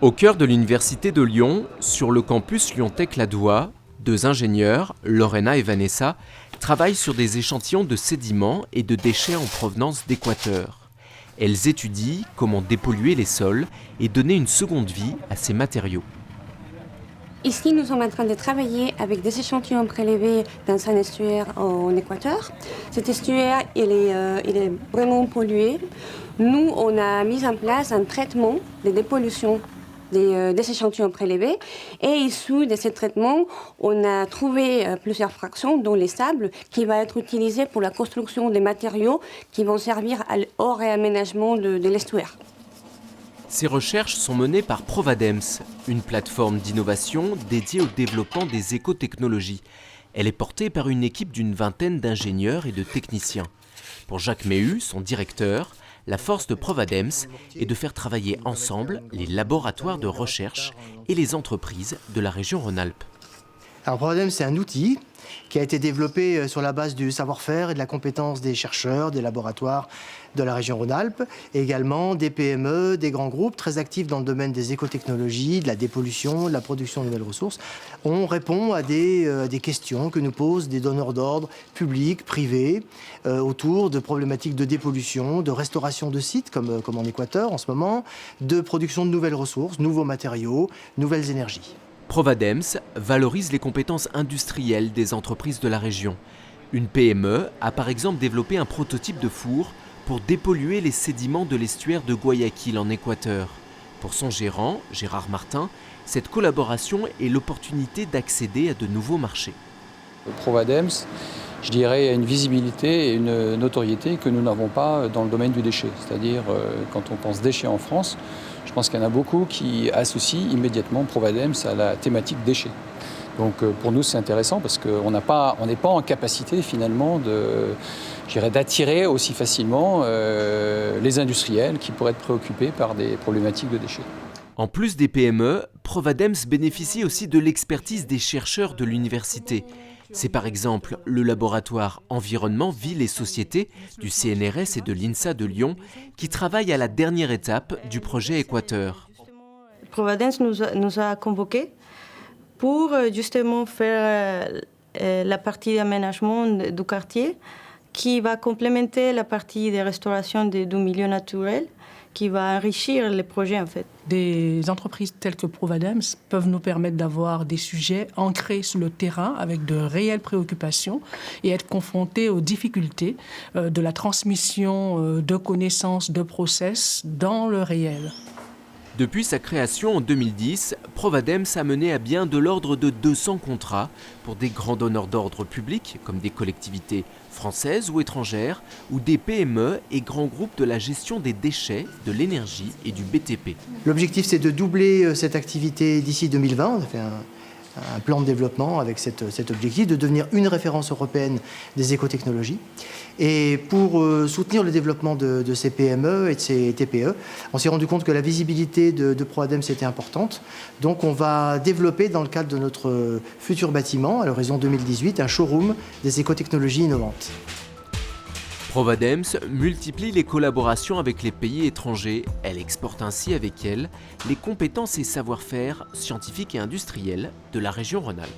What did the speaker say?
Au cœur de l'université de Lyon, sur le campus Lyon-Tech-Ladois, deux ingénieurs, Lorena et Vanessa, travaillent sur des échantillons de sédiments et de déchets en provenance d'Équateur. Elles étudient comment dépolluer les sols et donner une seconde vie à ces matériaux. Ici, nous sommes en train de travailler avec des échantillons prélevés dans un estuaire en Équateur. Cet estuaire, il est vraiment pollué. Nous, on a mis en place un traitement de dépollution des échantillons prélevés. Et issu de ce traitement, on a trouvé plusieurs fractions, dont les sables, qui vont être utilisés pour la construction des matériaux qui vont servir au réaménagement de l'estuaire. Ces recherches sont menées par Provadems, une plateforme d'innovation dédiée au développement des écotechnologies. Elle est portée par une équipe d'une vingtaine d'ingénieurs et de techniciens. Pour Jacques Méhu, son directeur, la force de Provadems est de faire travailler ensemble les laboratoires de recherche et les entreprises de la région Rhône-Alpes. Alors Provadems, c'est un outil qui a été développé sur la base du savoir-faire et de la compétence des chercheurs, des laboratoires de la région Rhône-Alpes, et également des PME, des grands groupes très actifs dans le domaine des écotechnologies, de la dépollution, de la production de nouvelles ressources. On répond à des questions que nous posent des donneurs d'ordre publics, privés, autour de problématiques de dépollution, de restauration de sites, comme en Équateur en ce moment, de production de nouvelles ressources, nouveaux matériaux, nouvelles énergies. Provadems valorise les compétences industrielles des entreprises de la région. Une PME a par exemple développé un prototype de four pour dépolluer les sédiments de l'estuaire de Guayaquil en Équateur. Pour son gérant, Gérard Martin, cette collaboration est l'opportunité d'accéder à de nouveaux marchés. Provadems, je dirais, a une visibilité et une notoriété que nous n'avons pas dans le domaine du déchet. C'est-à-dire, quand on pense déchets en France, je pense qu'il y en a beaucoup qui associent immédiatement Provadems à la thématique déchets. Donc pour nous, c'est intéressant parce qu'on n'est pas en capacité finalement d'attirer aussi facilement les industriels qui pourraient être préoccupés par des problématiques de déchets. En plus des PME, Provadems bénéficie aussi de l'expertise des chercheurs de l'université. C'est par exemple le laboratoire Environnement, Ville et Société du CNRS et de l'INSA de Lyon qui travaille à la dernière étape du projet Équateur. Provadems nous a convoqués pour justement faire la partie d'aménagement du quartier qui va complémenter la partie de restauration du milieu naturel qui va enrichir les projets en fait. Des entreprises telles que Provadems peuvent nous permettre d'avoir des sujets ancrés sur le terrain avec de réelles préoccupations et être confrontés aux difficultés de la transmission de connaissances, de process dans le réel. Depuis sa création en 2010, Provadems a mené à bien de l'ordre de 200 contrats pour des grands donneurs d'ordre publics, comme des collectivités françaises ou étrangères, ou des PME et grands groupes de la gestion des déchets, de l'énergie et du BTP. L'objectif, c'est de doubler cette activité d'ici 2020. On a fait un plan de développement avec cet objectif de devenir une référence européenne des écotechnologies. Et pour soutenir le développement de ces PME et de ces TPE, on s'est rendu compte que la visibilité de Provadems était importante. Donc on va développer dans le cadre de notre futur bâtiment, à l'horizon 2018, un showroom des écotechnologies innovantes. Provadems multiplie les collaborations avec les pays étrangers. Elle exporte ainsi avec elle les compétences et savoir-faire scientifiques et industriels de la région Rhône-Alpes.